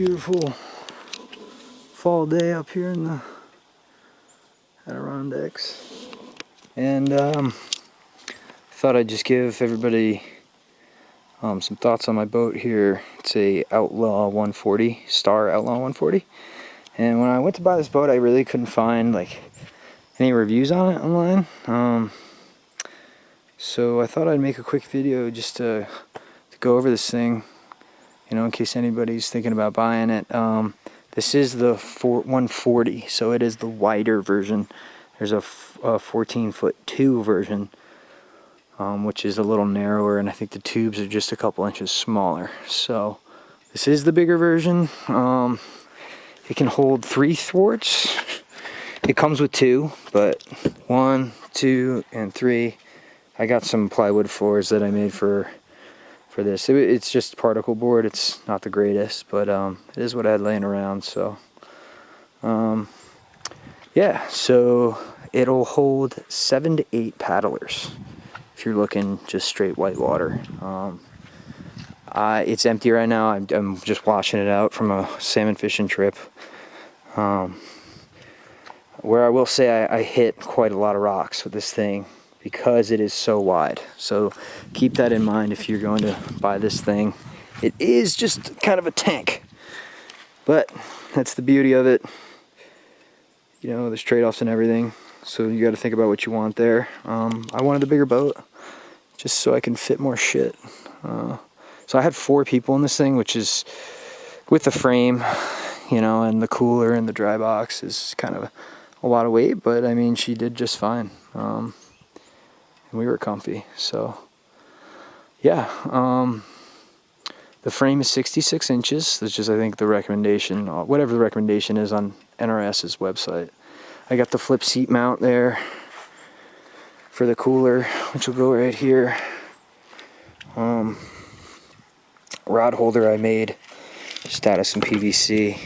beautiful fall day up here in the Adirondacks, and thought I'd just give everybody some thoughts on my boat here. It's a Outlaw 140, Star Outlaw 140, and when I went to buy this boat I really couldn't find like any reviews on it online, so I thought I'd make a quick video just to go over this thing, you know, in case anybody's thinking about buying it. This is the 140, so it is the wider version. There's a 14'2" version, which is a little narrower, and I think the tubes are just a couple inches smaller. So this is the bigger version. It can hold 3 thwarts. It comes with 2, but 1, 2, and 3. I got some plywood floors that I made for this. It's just particle board. It's not the greatest, but it is what I had laying around. So yeah, so it'll hold 7 to 8 paddlers if you're looking just straight white water. It's empty right now. I'm just washing it out from a salmon fishing trip, where I will say I hit quite a lot of rocks with this thing because it is so wide. So keep that in mind if you're going to buy this thing. It is just kind of a tank, but that's the beauty of it. You know, there's trade-offs and everything, so you got to think about what you want there. I wanted a bigger boat just so I can fit more shit. So I had 4 people in this thing, which is with the frame, you know, and the cooler and the dry box is kind of a lot of weight, but I mean, she did just fine. And we were comfy. So yeah, the frame is 66 inches. That's just, I think, the recommendation, whatever the recommendation is on NRS's website. I got the flip seat mount there for the cooler, which will go right here. Rod holder I made just out of some PVC.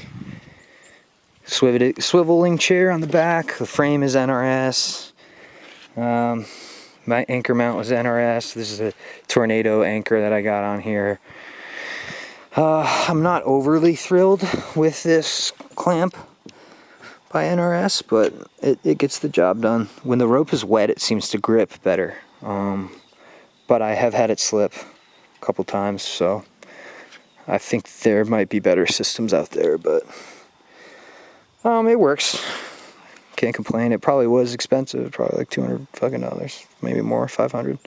Swiveling chair on the back. The frame is NRS. My anchor mount was NRS. This is a tornado anchor that I got on here. I'm not overly thrilled with this clamp by NRS, but it gets the job done. When the rope is wet, it seems to grip better. But I have had it slip a couple times, so I think there might be better systems out there, but it works. Can't complain. It probably was expensive, probably like $200 fucking dollars, maybe more, 500.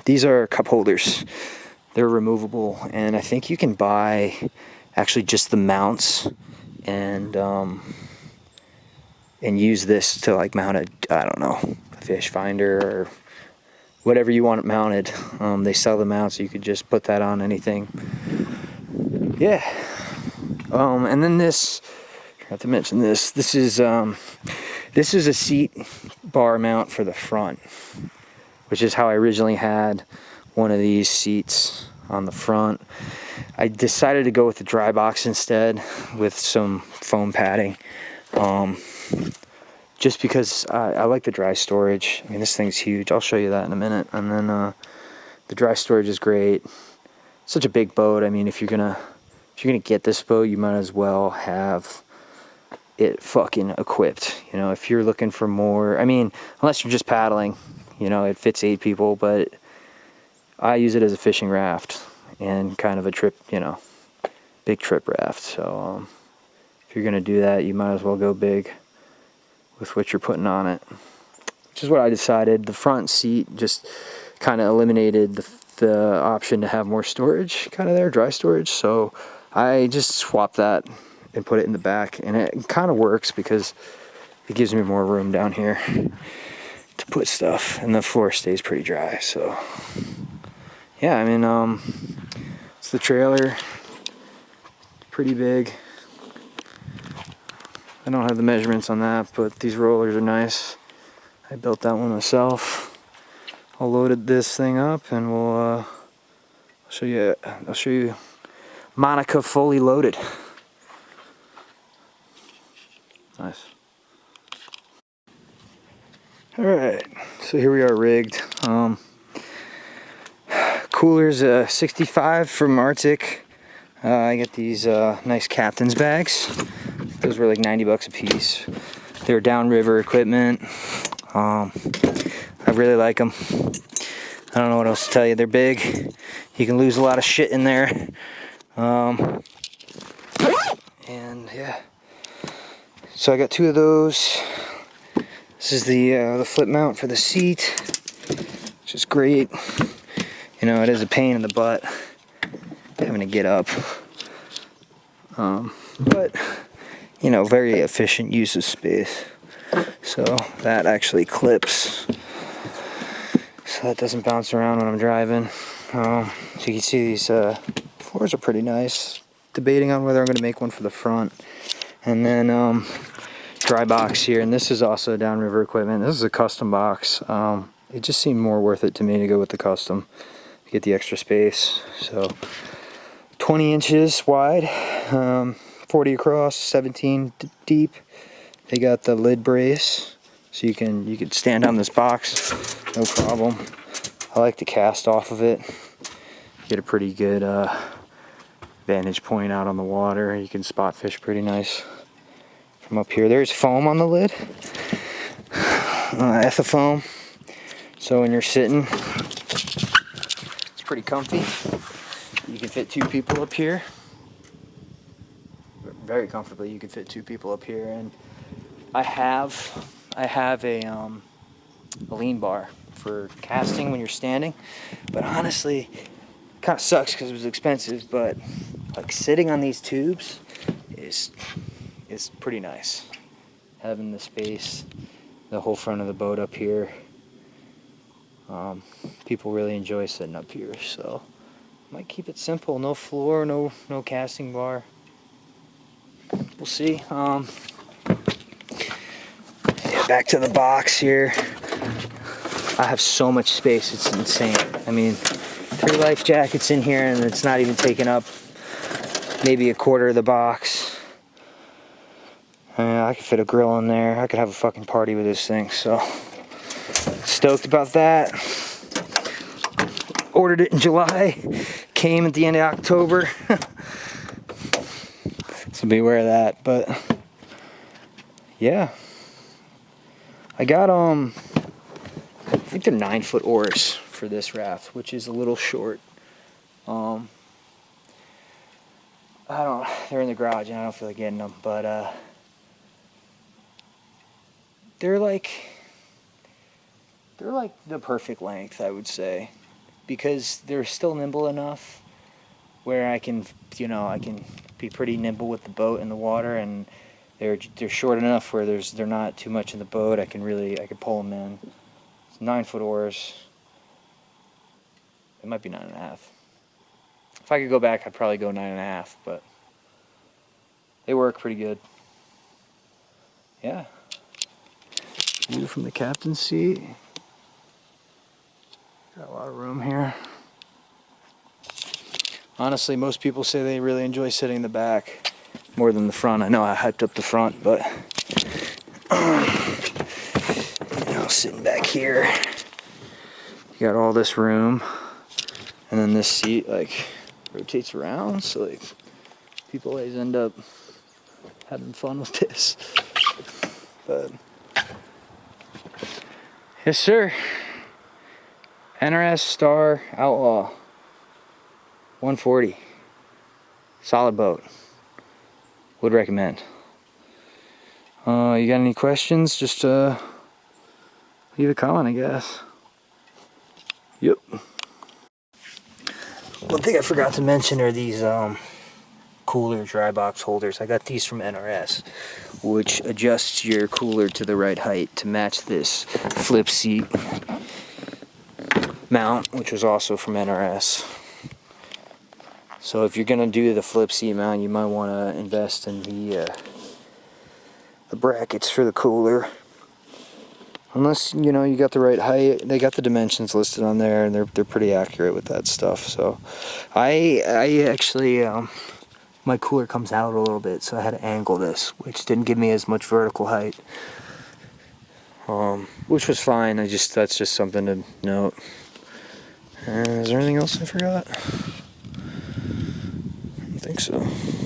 These are cup holders. They're removable, and I think you can buy actually just the mounts and use this to like mount I don't know, a fish finder or whatever you want it mounted. They sell the mounts, so you could just put that on anything. Yeah. And then this, forgot to mention this. This is a seat bar mount for the front, which is how I originally had one of these seats on the front. I decided to go with the dry box instead with some foam padding, just because I like the dry storage. I mean, this thing's huge. I'll show you that in a minute. And then the dry storage is great. Such a big boat. I mean, if you're gonna get this boat, you might as well have it fucking equipped. You know, if you're looking for more, I mean, unless you're just paddling, you know, it fits 8 people, but I use it as a fishing raft and kind of a trip, you know, big trip raft. So if you're gonna do that, you might as well go big with what you're putting on it, which is what I decided. The front seat just kind of eliminated the option to have more storage kind of there, dry storage, so I just swapped that and put it in the back, and it kind of works because it gives me more room down here to put stuff, and the floor stays pretty dry. So yeah, I mean, it's the trailer, pretty big. I don't have the measurements on that, but these rollers are nice. I built that one myself. I'll load this thing up, and I'll show you Monica fully loaded. Nice. Alright, so here we are rigged. Cooler's 65 from Arctic. I got these nice captain's bags. Those were like 90 bucks a piece. They're downriver equipment. I really like them. I don't know what else to tell you. They're big. You can lose a lot of shit in there. And yeah. So I got 2 of those. This is the flip mount for the seat, which is great. You know, it is a pain in the butt having to get up. But, you know, very efficient use of space. So that actually clips. So that doesn't bounce around when I'm driving. So you can see these floors are pretty nice. Debating on whether I'm going to make one for the front. And then dry box here. And this is also downriver equipment. This is a custom box. It just seemed more worth it to me to go with the custom. To get the extra space. So 20 inches wide. 40 across, 17 deep. They got the lid brace, so you could stand on this box, no problem. I like the cast off of it. Get a pretty good vantage point out on the water. You can spot fish pretty nice from up here. There's foam on the lid, ethafoam. So when you're sitting, it's pretty comfy. You can fit 2 people up here. Very comfortably, you can fit 2 people up here, and I have a lean bar for casting when you're standing, but honestly, it kind of sucks because it was expensive. But like sitting on these tubes is pretty nice. Having the space, the whole front of the boat up here. People really enjoy sitting up here, so might keep it simple. No floor, no casting bar. We'll see. Yeah, back to the box here. I have so much space, it's insane. I mean, 3 life jackets in here, and it's not even taking up maybe a quarter of the box. I could fit a grill in there. I could have a fucking party with this thing, so stoked about that. Ordered it in July, came at the end of October. So beware of that. But yeah, I got I think they're 9-foot oars for this raft, which is a little short. I don't. They're in the garage, and I don't feel like getting them, but they're like the perfect length, I would say, because they're still nimble enough where I can be pretty nimble with the boat in the water, and they're short enough where they're not too much in the boat. I can pull them in. It's 9-foot oars. It might be 9.5. If I could go back, I'd probably go 9.5, but they work pretty good. Yeah. View from the captain's seat. Got a lot of room here. Honestly, most people say they really enjoy sitting in the back more than the front. I know I hyped up the front, but sitting back here, you got all this room, and then this seat like rotates around, so like people always end up having fun with this. But yes, sir. NRS Outlaw 140. Solid boat. Would recommend. You got any questions? Just leave a comment, I guess. Yep. One thing I forgot to mention are these cooler dry box holders. I got these from NRS, which adjusts your cooler to the right height to match this flip seat mount, which was also from NRS. So if you're gonna do the flip seat mount, you might want to invest in the brackets for the cooler. Unless you got the right height. They got the dimensions listed on there, and they're pretty accurate with that stuff. So I actually my cooler comes out a little bit, so I had to angle this, which didn't give me as much vertical height, which was fine. That's just something to note. Is there anything else I forgot? I don't think think so.